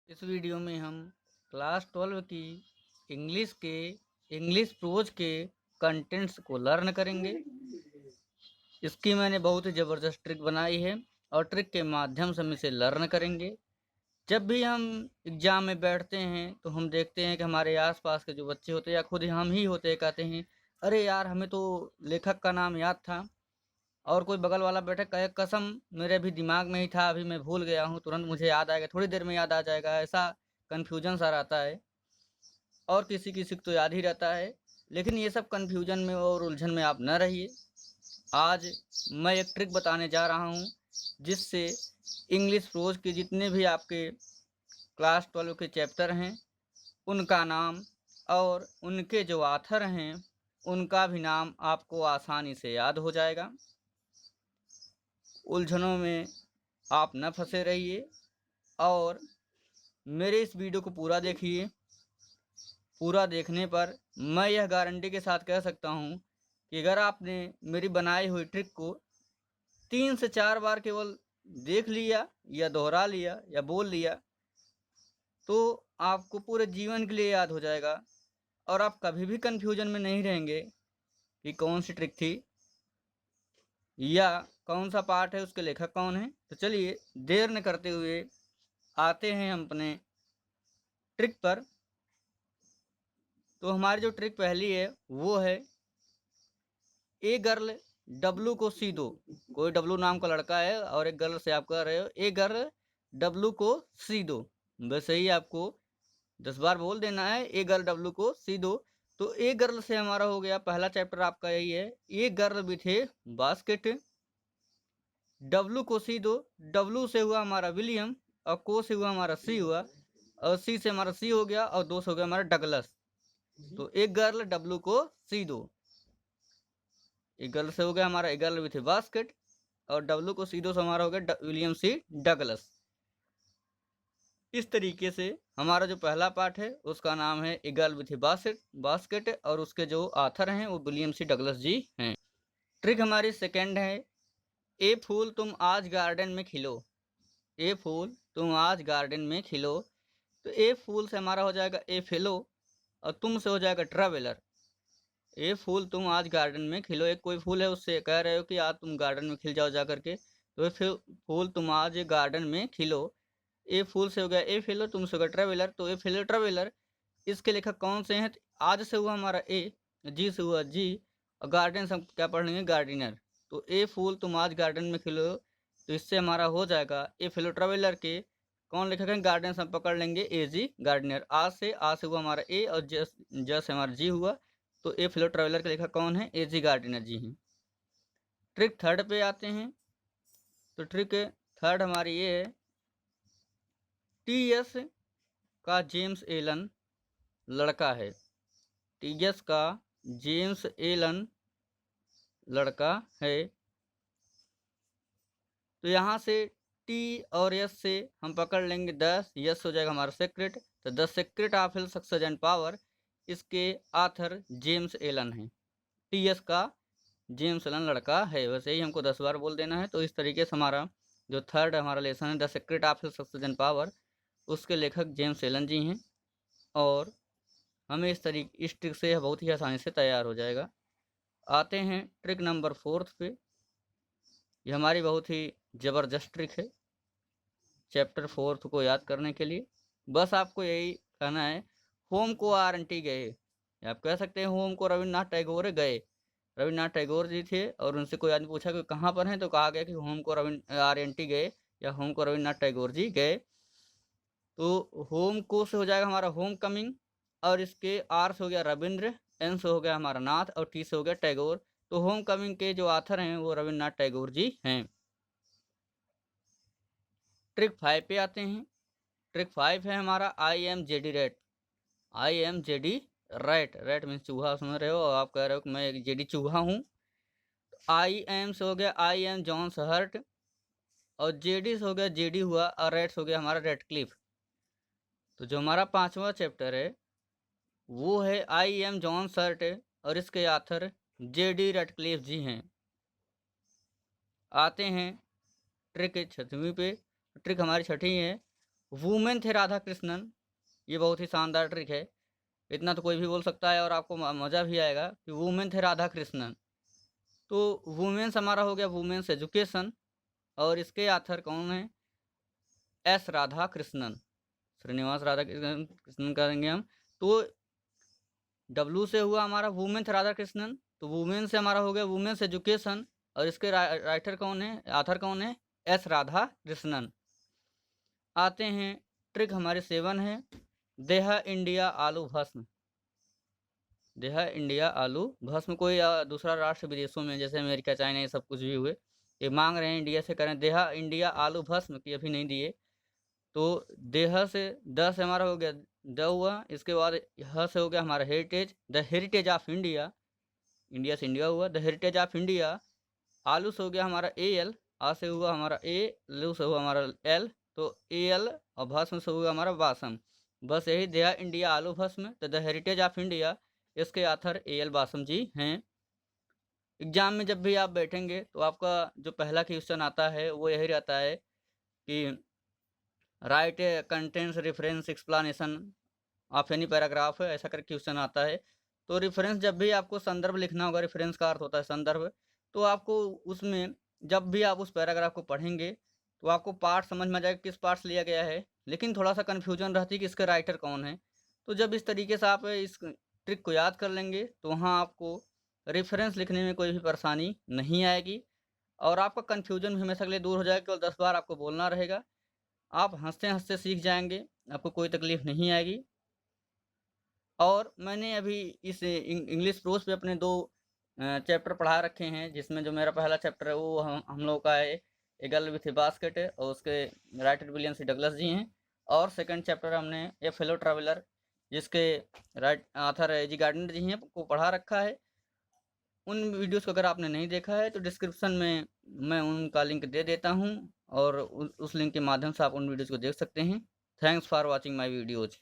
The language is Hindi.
इस वीडियो में हम क्लास 12 की इंग्लिश प्रोज के कंटेंट्स को लर्न करेंगे। इसकी मैंने बहुत ही ज़बरदस्त ट्रिक बनाई है और ट्रिक के माध्यम से हम इसे लर्न करेंगे। जब भी हम एग्ज़ाम में बैठते हैं तो हम देखते हैं कि हमारे आसपास के जो बच्चे होते हैं या खुद हम ही होते हैं, कहते हैं अरे यार हमें तो लेखक का नाम याद था, और कोई बगल वाला बैठा कहे कसम मेरे भी दिमाग में ही था, अभी मैं भूल गया हूँ, तुरंत मुझे याद आएगा, थोड़ी देर में याद आ जाएगा। ऐसा कन्फ्यूजन सा रहता है और किसी किसी को तो याद ही रहता है। लेकिन ये सब कन्फ्यूजन में और उलझन में आप न रहिए। आज मैं एक ट्रिक बताने जा रहा हूँ जिससे इंग्लिश प्रोज के जितने भी आपके क्लास 12 के चैप्टर हैं उनका नाम और उनके जो ऑथर हैं उनका भी नाम आपको आसानी से याद हो जाएगा। उलझनों में आप न फंसे रहिए और मेरे इस वीडियो को पूरा देखिए। पूरा देखने पर मैं यह गारंटी के साथ कह सकता हूँ कि अगर आपने मेरी बनाई हुई ट्रिक को 3 से 4 बार केवल देख लिया या दोहरा लिया या बोल लिया तो आपको पूरे जीवन के लिए याद हो जाएगा और आप कभी भी कन्फ्यूजन में नहीं रहेंगे कि कौन सी ट्रिक थी या कौन सा पार्ट है, उसके लेखक कौन है। तो चलिए देर न करते हुए आते हैं हम अपने ट्रिक पर। तो हमारी जो ट्रिक पहली है वो है ए गर्ल डब्लू को सी दो। कोई डब्लू नाम का लड़का है और एक गर्ल से आप कह रहे हो ए गर्ल डब्लू को सी दो। वैसे ही आपको 10 बार बोल देना है ए गर्ल डब्लू को सी दो। तो ए गर्ल से हमारा हो गया पहला चैप्टर, आपका यही है a girl with A basket. W को सी दो, डब्लू से हुआ हमारा विलियम और को से हुआ हमारा सी हुआ और सी से हमारा सी हो गया और दो से हो गया हमारा डगलस। तो एक गर्ल डब्लू को सी दो, एक गर्ल से हो गया हमारा एक गर्ल विथ ए बास्केट और डब्लू को सी दो से हमारा हो गया विलियम सी डगलस। इस तरीके से हमारा जो पहला पार्ट है उसका नाम है a girl with A basket और उसके जो ऑथर हैं वो विलियम सी डगलस जी हैं। ट्रिक हमारी सेकंड है ए फूल तुम आज गार्डन में खिलो। ए फूल तुम आज गार्डन में खिलो। तो ए फूल से हमारा हो जाएगा ए फेलो और तुम से हो जाएगा ट्रेवलर। ए फूल तुम आज गार्डन में खिलो, एक कोई फूल है उससे कह रहे हो कि आज तुम गार्डन में खिल जाओ जा करके, तो फिर फूल तुम आज गार्डन में खिलो। ए फूल से हो गया ए फेलो, तुम से हो गया ट्रेवलर, तो ए फेलो ट्रेवलर। इसके लेखक कौन से हैं? तो आज से हुआ हमारा ए, जी से हुआ जी और गार्डन से हम क्या पढ़ लेंगे गार्डनर। तो ए फूल तुम आज गार्डन में खिलो, तो इससे हमारा हो जाएगा ए फेलो ट्रेवलर के कौन लेखक हैं गार्डन से हम पकड़ लेंगे ए जी गार्डनर। आज से हुआ हमारा ए और जस हमारा जी हुआ, तो ए फ्लो ट्रेवलर के लेखक कौन है? ए जी गार्डनर जी हैं। ट्रिक थर्ड पे आते हैं। तो ट्रिक थर्ड हमारी ये है टी एस का जेम्स एलन लड़का है। टी एस का जेम्स एलन लड़का है। तो यहाँ से टी और यस से हम पकड़ लेंगे 10, यस हो जाएगा हमारा सेक्रेट। तो the secret of hill success and power, इसके आथर जेम्स एलन हैं। टी एस का जेम्स एलन लड़का है, वैसे ही हमको 10 बार बोल देना है। तो इस तरीके से हमारा जो थर्ड हमारा लेसन है the secret of success and power, उसके लेखक जेम्स एलन जी हैं और हमें इस ट्रिक से बहुत ही आसानी से तैयार हो जाएगा। आते हैं ट्रिक नंबर 4 पे। ये हमारी बहुत ही ज़बरदस्त ट्रिक है चैप्टर 4 को याद करने के लिए। बस आपको यही कहना है होम को RNT गए, आप कह सकते हैं होम को रविन्द्रनाथ टैगोर गए। रविन्द्रनाथ टैगोर जी थे और उनसे कोई आदमी पूछा कि कहाँ पर हैं, तो कहा गया कि होम को RNT गए या होम को रविन्द्रनाथ टैगोर जी गए। तो होम को से हो जाएगा हमारा होम कमिंग और इसके आर से हो गया रविंद्र, एन से हो गया हमारा नाथ और टी से हो गया टैगोर। तो होम कमिंग के जो ऑथर हैं वो रविन्द्रनाथ टैगोर जी हैं। ट्रिक 5 पे आते हैं। ट्रिक 5 है हमारा I am JD rat. I am JD rat, rat means चूहा समझ रहे हो और आप कह रहे हो कि मैं एक जेडी चूहा हूँ। आई एम से हो गया आई एम जॉन्स हर्ट और जेडी से हो गया जेडी हुआ और रेड्स हो गया हमारा रेड क्लिफ। तो जो हमारा 5वां चैप्टर है वो है आई एम जॉन सर्ट और इसके ऑथर जेडी रेडक्लिफ जी हैं। आते हैं ट्रिक 6वीं पे। ट्रिक हमारी छठी है वुमेन थे राधा कृष्णन। ये बहुत ही शानदार ट्रिक है, इतना तो कोई भी बोल सकता है और आपको मज़ा भी आएगा कि वुमेन थे राधा कृष्णन। तो वुमेन्स हमारा हो गया वुमेन्स एजुकेशन, और इसके ऑथर कौन है? एस राधा कृष्णन, श्रीनिवास राधा कृष्णन करेंगे हम। तो डब्ल्यू से हुआ हमारा वुमेन राधा कृष्णन, तो वुमेन से हमारा हो गया वुमेन्स एजुकेशन, और इसके राइटर कौन है, ऑथर कौन है? एस राधा कृष्णन। आते हैं ट्रिक हमारे 7 है, देहा इंडिया आलू भस्म। देहा इंडिया आलू भस्म कोई दूसरा राष्ट्र विदेशों में जैसे अमेरिका चाइना ये सब कुछ भी हुए, ये मांग रहे हैं इंडिया से करें देहा इंडिया आलू भस्म, की अभी नहीं दिए। तो देह से द से हमारा हो गया द हुआ, इसके बाद ह से हो गया हमारा heritage, the heritage of India, India से इंडिया हुआ, द हेरिटेज ऑफ इंडिया। आलू से हो गया हमारा ए एल, आ से हुआ हमारा ए, लू से हुआ हमारा एल, तो ए एल, और भस्म से हुआ हमारा वासम। बस यही देहा इंडिया आलू भस्म, तो द हेरिटेज ऑफ इंडिया, इसके ऑथर ए एल वासम जी हैं। एग्जाम में जब भी आप बैठेंगे तो आपका जो पहला क्वेश्चन आता है वो यही रहता है कि right contents reference explanation of any paragraph, ऐसा करके क्वेश्चन आता है। तो रेफरेंस जब भी आपको संदर्भ लिखना होगा, रेफरेंस का अर्थ होता है संदर्भ, तो आपको उसमें जब भी आप उस पैराग्राफ को पढ़ेंगे तो आपको पार्ट समझ में आ जाएगा किस पार्ट से लिया गया है, लेकिन थोड़ा सा कन्फ्यूजन रहती है कि इसका राइटर कौन है। तो जब इस तरीके से आप इस ट्रिक को याद कर लेंगे तो वहाँ आपको रेफरेंस लिखने में कोई भी परेशानी नहीं आएगी, और आपका कन्फ्यूजन भी हमेशा के लिए दूर हो जाएगा। केवल 10 बार आपको बोलना रहेगा, आप हँसते-हँसते सीख जाएँगे, आपको कोई तकलीफ़ नहीं आएगी। और मैंने अभी इस इंग्लिश प्रोज़ पे अपने 2 चैप्टर पढ़ा रखे हैं, जिसमें जो मेरा पहला चैप्टर है वो हम लोगों का है a girl with A basket, और उसके राइटर विलियम सी डगलस जी हैं। और सेकंड चैप्टर हमने ए फेलो ट्रैवलर, जिसके ऑथर जी गार्डनर जी हैं, को पढ़ा रखा है। उन वीडियोज़ को अगर आपने नहीं देखा है तो डिस्क्रिप्शन में मैं उनका लिंक दे देता हूँ, और उस लिंक के माध्यम से आप उन वीडियोज़ को देख सकते हैं। Thanks for watching my videos.